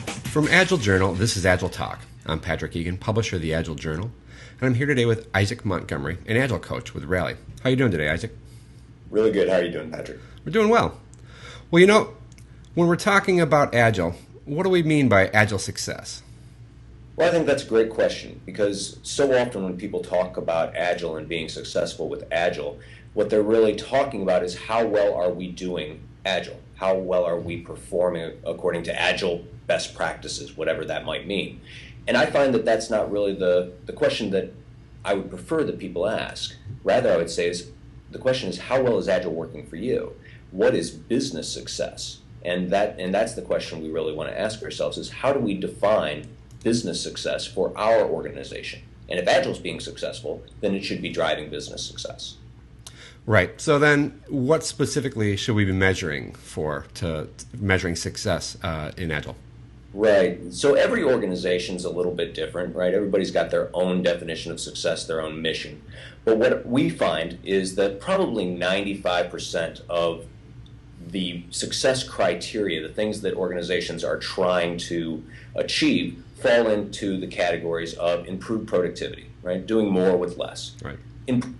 From Agile Journal, this is Agile Talk. I'm Patrick Egan, publisher of the Agile Journal, and I'm here today with Isaac Montgomery, an Agile Coach with Rally. How are you doing today, Isaac? Really good. How are you doing, Patrick? We're doing well. Well, you know, when we're talking about Agile, what do we mean by Agile Success? Well, I think that's a great question, because so often when people talk about Agile and being successful with Agile, what they're really talking about is how well are we doing Agile? How well are we performing according to Agile best practices, whatever that might mean? And I find that that's not really the question that I would prefer that people ask. Rather, I would say the question is, how well is Agile working for you? What is business success? And that's the question we really want to ask ourselves, is how do we define business success for our organization? And if Agile is being successful, then it should be driving business success. Right. So then what specifically should we be measuring measuring success in Agile? Right. So every organization's a little bit different, right? Everybody's got their own definition of success, their own mission. But what we find is that probably 95% of the success criteria, the things that organizations are trying to achieve, fall into the categories of improved productivity, right? Doing more with less. Right.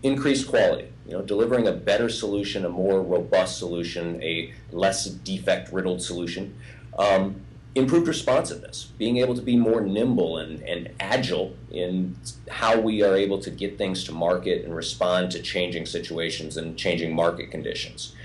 Increased quality, delivering a better solution, a more robust solution, a less defect-riddled solution. Improved responsiveness, being able to be more nimble and agile in how we are able to get things to market and respond to changing situations and changing market conditions.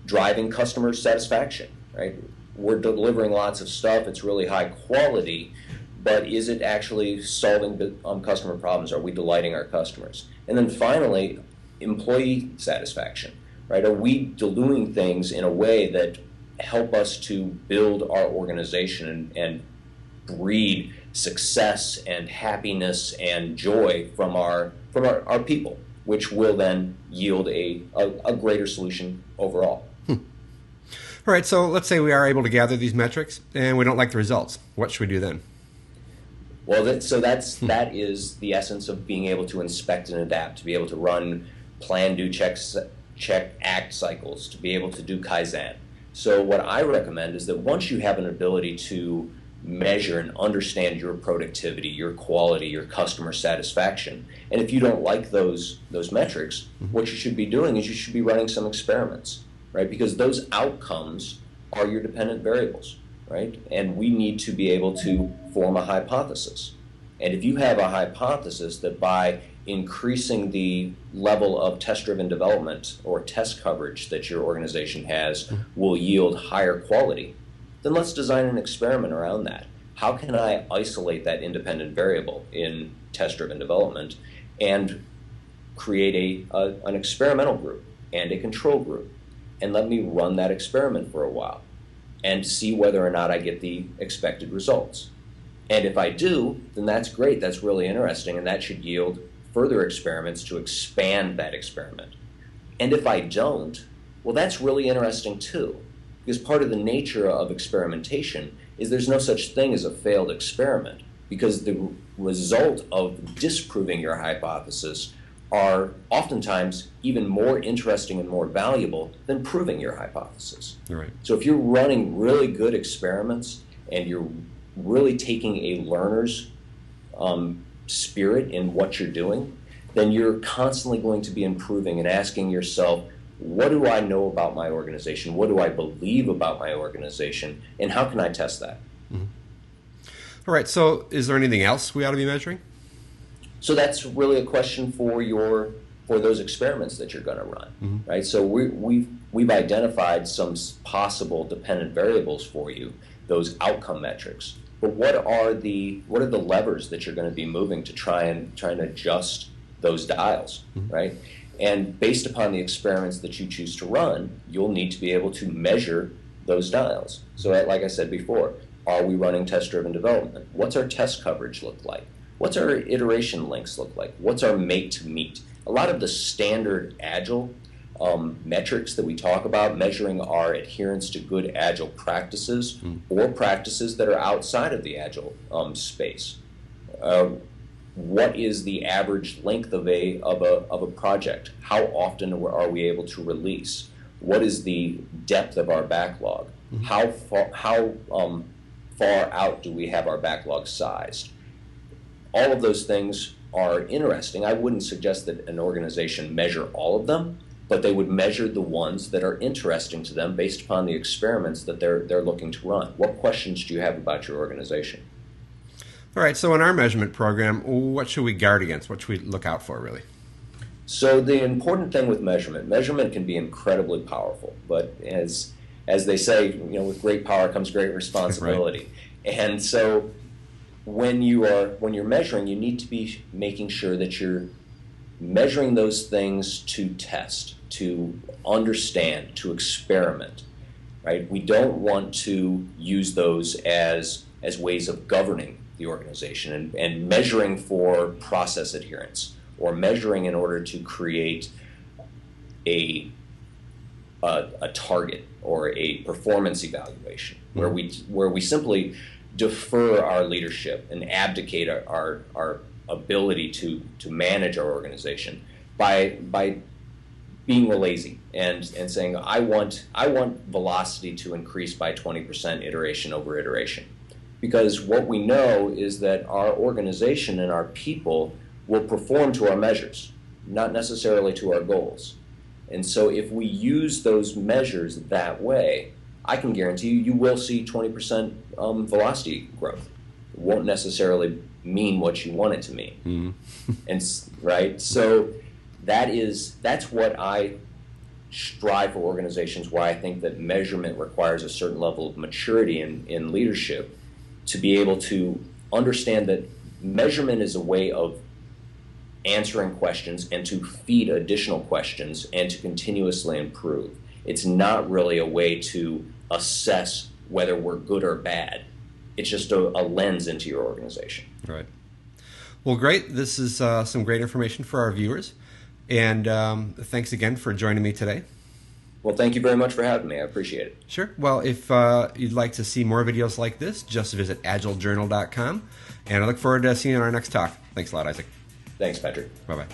Driving customer satisfaction, right? We're delivering lots of stuff, it's really high quality, but is it actually solving customer problems? Are we delighting our customers? And then finally, employee satisfaction, right? Are we doing things in a way that help us to build our organization and breed success and happiness and joy from our people, which will then yield a greater solution overall. All right, so let's say we are able to gather these metrics and we don't like the results. What should we do then? Well, that is the essence of being able to inspect and adapt, to be able to run plan, do, check, act cycles, to be able to do Kaizen. So what I recommend is that once you have an ability to measure and understand your productivity, your quality, your customer satisfaction, and if you don't like those metrics, what you should be doing is you should be running some experiments, right? Because those outcomes are your dependent variables, right? And we need to be able to form a hypothesis. And if you have a hypothesis that by increasing the level of test-driven development or test coverage that your organization has will yield higher quality, then let's design an experiment around that. How can I isolate that independent variable in test-driven development and create an experimental group and a control group, and let me run that experiment for a while and see whether or not I get the expected results. And if I do, then that's great, that's really interesting, and that should yield further experiments to expand that experiment. And if I don't, well, that's really interesting too, because part of the nature of experimentation is there's no such thing as a failed experiment, because the result of disproving your hypothesis are oftentimes even more interesting and more valuable than proving your hypothesis. Right. So if you're running really good experiments and you're really taking a learner's spirit in what you're doing, then you're constantly going to be improving and asking yourself, what do I know about my organization? What do I believe about my organization? And how can I test that? Mm-hmm. All right, so is there anything else we ought to be measuring? So that's really a question for those experiments that you're going to run, right? So we've identified some possible dependent variables for you, those outcome metrics. But what are the levers that you're going to be moving to try and adjust those dials, right? And based upon the experiments that you choose to run, you'll need to be able to measure those dials. So like I said before, are we running test-driven development? What's our test coverage look like? What's our iteration lengths look like? What's our make to meet? A lot of the standard Agile metrics that we talk about, measuring our adherence to good Agile practices or practices that are outside of the Agile space. What is the average length of a project? How often are we able to release? What is the depth of our backlog? How far out do we have our backlog sized? All of those things are interesting. I wouldn't suggest that an organization measure all of them, but they would measure the ones that are interesting to them based upon the experiments that they're looking to run. What questions do you have about your organization? All right, so in our measurement program, what should we guard against? What should we look out for, really? So the important thing with measurement can be incredibly powerful, but as they say, with great power comes great responsibility. Right. And so when you're measuring, you need to be making sure that you're measuring those things to test, to understand, to experiment, right? We don't want to use those as ways of governing the organization and measuring for process adherence, or measuring in order to create a target or a performance evaluation, where we simply defer our leadership and abdicate our ability to manage our organization by being lazy and saying, I want velocity to increase by 20% iteration over iteration. Because what we know is that our organization and our people will perform to our measures, not necessarily to our goals. And so if we use those measures that way, I can guarantee you will see 20% velocity growth. It won't necessarily mean what you want it to mean. Mm-hmm. And right? So that's what I strive for organizations, why I think that measurement requires a certain level of maturity in leadership, to be able to understand that measurement is a way of answering questions and to feed additional questions and to continuously improve. It's not really a way to assess whether we're good or bad. It's just a lens into your organization. Right. Well, great. This is some great information for our viewers. And thanks again for joining me today. Well, thank you very much for having me. I appreciate it. Sure. Well, if you'd like to see more videos like this, just visit agilejournal.com. And I look forward to seeing you on our next talk. Thanks a lot, Isaac. Thanks, Patrick. Bye-bye.